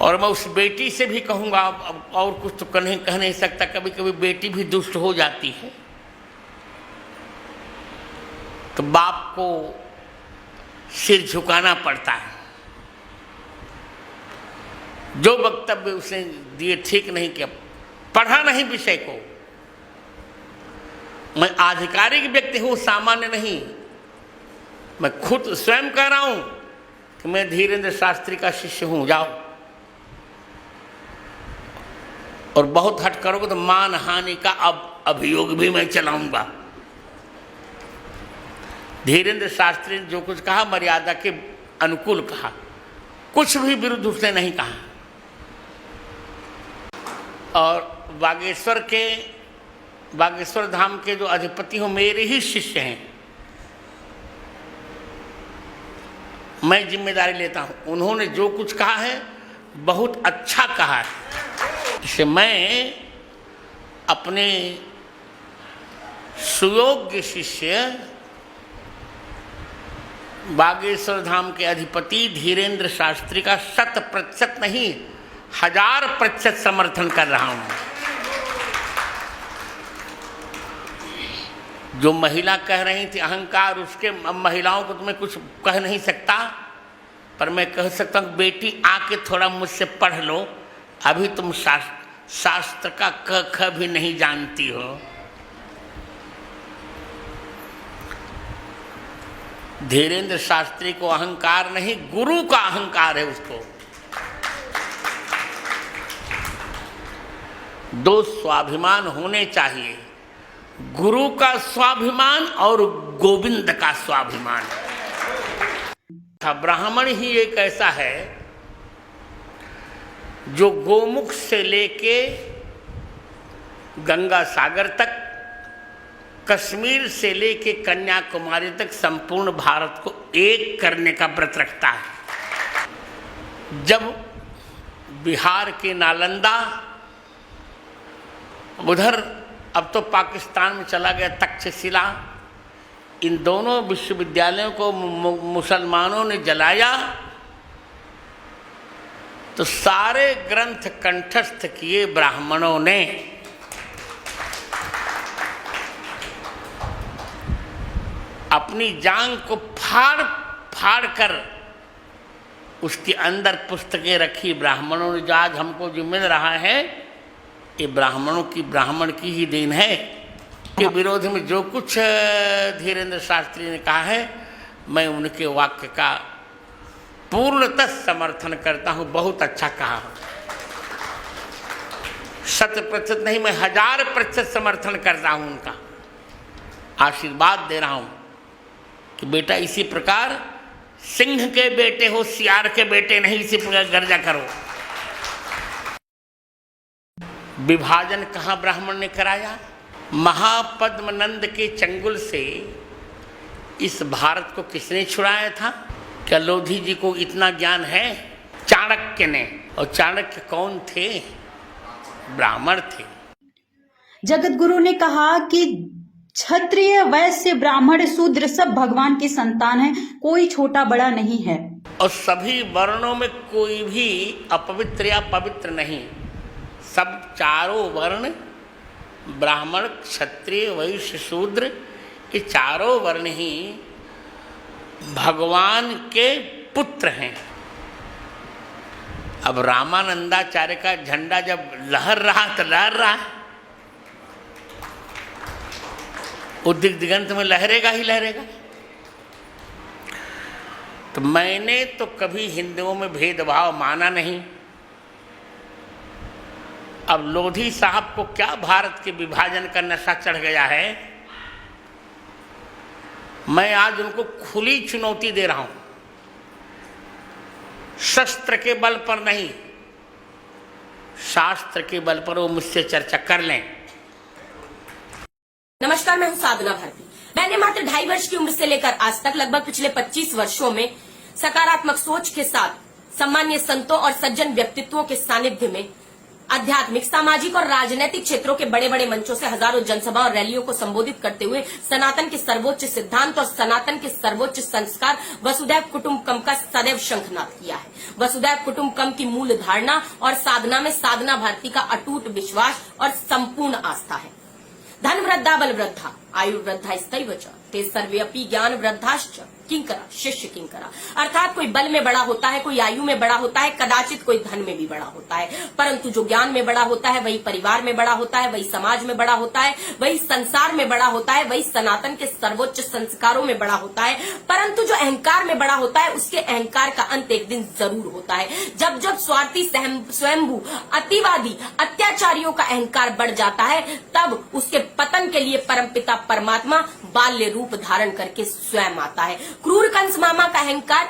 और मैं उस बेटी से भी कहूँगा, अब और कुछ तो कह नहीं सकता, कभी कभी बेटी भी दुष्ट हो जाती है तो बाप को सिर झुकाना पड़ता है। जो वक्तव्य उसने दिए ठीक नहीं किया, पढ़ा नहीं विषय को। मैं आधिकारिक व्यक्ति हूं, सामान्य नहीं। मैं खुद स्वयं कह रहा हूं कि मैं धीरेन्द्र शास्त्री का शिष्य हूं, जाओ। और बहुत हट करोगे तो मान हानि का अब अभियोग भी मैं चलाऊंगा। धीरेन्द्र शास्त्री ने जो कुछ कहा मर्यादा के अनुकूल कहा, कुछ भी विरुद्ध उसने नहीं कहा। और बागेश्वर धाम के जो अधिपति हो मेरे ही शिष्य हैं, मैं जिम्मेदारी लेता हूं। उन्होंने जो कुछ कहा है बहुत अच्छा कहा है। इसे मैं अपने सुयोग्य शिष्य बागेश्वर धाम के अधिपति धीरेन्द्र शास्त्री का 100% नहीं 1000% समर्थन कर रहा हूं। जो महिला कह रही थी अहंकार, उसके महिलाओं को तो मैं कुछ कह नहीं सकता, पर मैं कह सकता हूँ बेटी आके थोड़ा मुझसे पढ़ लो, अभी तुम शास्त्र का क ख भी नहीं जानती हो। धीरेन्द्र शास्त्री को अहंकार नहीं, गुरु का अहंकार है उसको। दो स्वाभिमान होने चाहिए, गुरु का स्वाभिमान और गोविंद का स्वाभिमान। ब्राह्मण ही एक ऐसा है जो गोमुख से लेके गंगा सागर तक, कश्मीर से लेके कन्याकुमारी तक संपूर्ण भारत को एक करने का व्रत रखता है। जब बिहार के नालंदा, उधर अब तो पाकिस्तान में चला गया तक्षशिला, इन दोनों विश्वविद्यालयों को मुसलमानों ने जलाया तो सारे ग्रंथ कंठस्थ किए ब्राह्मणों ने। अपनी जांग को फाड़ फाड़ कर उसके अंदर पुस्तकें रखी ब्राह्मणों ने। जो आज हमको जो मिल रहा है ये ब्राह्मण की ही देन है। के विरोध में जो कुछ धीरेन्द्र शास्त्री ने कहा है मैं उनके वाक्य का पूर्णतः समर्थन करता हूं। बहुत अच्छा कहा, 100% नहीं मैं 1000% समर्थन करता हूं। उनका आशीर्वाद दे रहा हूं कि बेटा इसी प्रकार सिंह के बेटे हो, सियार के बेटे नहीं, इसी प्रकार गर्जा करो। विभाजन कहाँ ब्राह्मण ने कराया? महापद्मनंद के चंगुल से इस भारत को किसने छुड़ाया था? क्या लोधी जी को इतना ज्ञान है? चाणक्य ने। और चाणक्य कौन थे? ब्राह्मण थे। जगत गुरु ने कहा कि क्षत्रिय, वैश्य, ब्राह्मण, शूद्र सब भगवान की संतान है, कोई छोटा बड़ा नहीं है। और सभी वर्णों में कोई भी अपवित्र या पवित्र नहीं। सब चारों वर्ण, ब्राह्मण, क्षत्रिय, वैश्य, शूद्र, ये चारों वर्ण ही भगवान के पुत्र हैं। अब रामानंदाचार्य का झंडा जब लहर रहा तो लहर रहा है, उद्दिक दिगंत में लहरेगा ही लहरेगा। तो मैंने तो कभी हिंदुओं में भेदभाव माना नहीं। अब लोधी साहब को क्या भारत के विभाजन का नशा चढ़ गया है, मैं आज उनको खुली चुनौती दे रहा हूं। शस्त्र के बल पर नहीं, शास्त्र के बल पर वो मुझसे चर्चा कर लें। नमस्कार, मैं हूं साधना भारती। मैंने मात्र 2.5 वर्ष की उम्र से लेकर आज तक लगभग पिछले 25 वर्षों में सकारात्मक सोच के साथ सम्मानीय संतों और सज्जन व्यक्तित्वों के सानिध्य में आध्यात्मिक, सामाजिक और राजनीतिक क्षेत्रों के बड़े बड़े मंचों से हजारों जनसभा और रैलियों को संबोधित करते हुए सनातन के सर्वोच्च सिद्धांत और सनातन के सर्वोच्च संस्कार वसुधैव कुटुंबकम का सदैव शंखनाद किया है। वसुधैव कुटुंबकम की मूल धारणा और साधना में साधना भारती का अटूट विश्वास और संपूर्ण आस्था है। धन वृद्धा बल वृद्धा आयु वृद्धा स्तैव च ते सर्वेपि ज्ञान वृद्धाश्च किंकरा शिष्य किंकरा। अर्थात कोई बल में बड़ा होता है, कोई आयु में बड़ा होता है, कदाचित कोई धन में भी बड़ा होता है, परंतु जो ज्ञान में बड़ा होता है वही परिवार में बड़ा होता है, वही समाज में बड़ा होता है, वही संसार में बड़ा होता है, वही सनातन के सर्वोच्च संस्कारों में बड़ा होता है। परंतु जो अहंकार में बड़ा होता है उसके अहंकार का अंत एक दिन जरूर होता है। जब जब स्वार्थी, स्वयंभू, अतिवादी, अत्याचारियों का अहंकार बढ़ जाता है तब उसके पतन के लिए परमपिता परमात्मा बाल्य रूप धारण करके स्वयं आता है। क्रूर कंस मामा का अहंकार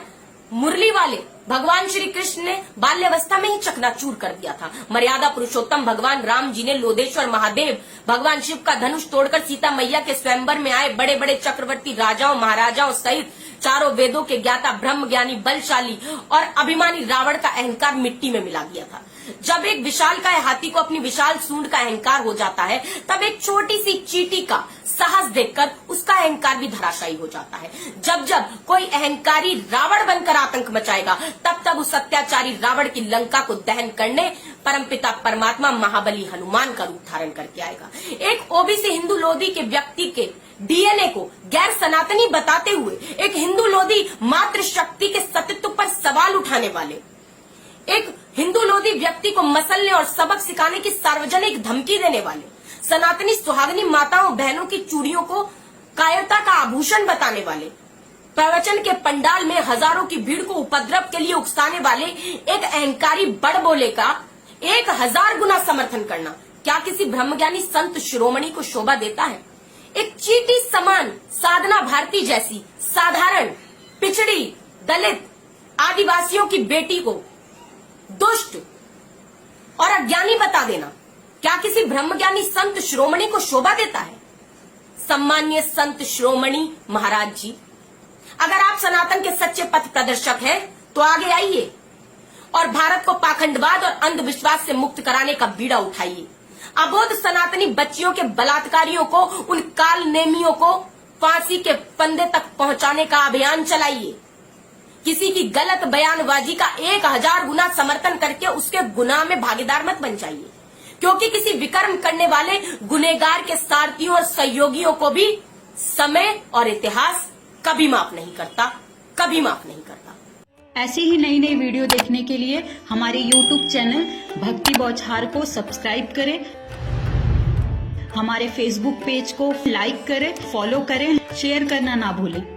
मुरली वाले भगवान श्री कृष्ण ने बाल्यावस्था में ही चकनाचूर कर दिया था। मर्यादा पुरुषोत्तम भगवान राम जी ने लोदेश्वर महादेव भगवान शिव का धनुष तोड़कर सीता मैया के स्वयंवर में आए बड़े बड़े चक्रवर्ती राजाओं महाराजाओं सहित चारों वेदों के ज्ञाता ब्रह्म ज्ञानी बलशाली और अभिमानी रावण का अहंकार मिट्टी में मिला दिया था। जब एक विशालकाय हाथी को अपनी विशाल सूंड का अहंकार हो जाता है तब एक छोटी सी चींटी का साहस देखकर उसका अहंकार भी धराशायी हो जाता है। जब जब कोई अहंकारी रावण बनकर आतंक मचाएगा तब तब उस अत्याचारी रावण की लंका को दहन करने परमपिता परमात्मा महाबली हनुमान का रूप धारण करके आएगा। एक ओबीसी हिंदू लोधी के व्यक्ति के डीएनए को गैर सनातनी बताते हुए, एक हिंदू लोधी मातृशक्ति के सतीत्व पर सवाल उठाने वाले, एक हिंदू लोधी व्यक्ति को मसलने और सबक सिखाने की सार्वजनिक धमकी देने वाले, सनातनी सुहागनी माताओं बहनों की चूड़ियों को कायरता का आभूषण बताने वाले, प्रवचन के पंडाल में हजारों की भीड़ को उपद्रव के लिए उकसाने वाले एक अहंकारी बड़बोले का 1000 गुना समर्थन करना क्या किसी ब्रह्मज्ञानी संत शिरोमणि को शोभा देता है? एक चींटी समान साधना भारती जैसी साधारण पिछड़ी दलित आदिवासियों की बेटी को दुष्ट और अज्ञानी बता देना क्या किसी ब्रह्मज्ञानी संत शिरोमणि को शोभा देता है? सम्मान्य संत शिरोमणि महाराज जी, अगर आप सनातन के सच्चे पथ प्रदर्शक हैं तो आगे आइए और भारत को पाखंडवाद और अंधविश्वास से मुक्त कराने का बीड़ा उठाइए। अबोध सनातनी बच्चियों के बलात्कारियों को, उन काल नेमियों को फांसी के फंदे तक पहुंचाने का अभियान चलाइए। किसी की गलत बयानबाजी का 1000 गुना समर्थन करके उसके गुनाह में भागीदार मत बन जाइए, क्योंकि किसी विकर्म करने वाले गुनेगार के सारथियों और सहयोगियों को भी समय और इतिहास कभी माफ नहीं करता, कभी माफ नहीं करता। ऐसी ही नई नई वीडियो देखने के लिए हमारे YouTube चैनल भक्ति बौछार को सब्सक्राइब करें, हमारे Facebook पेज को लाइक करें, फॉलो करें, शेयर करना ना भूलें।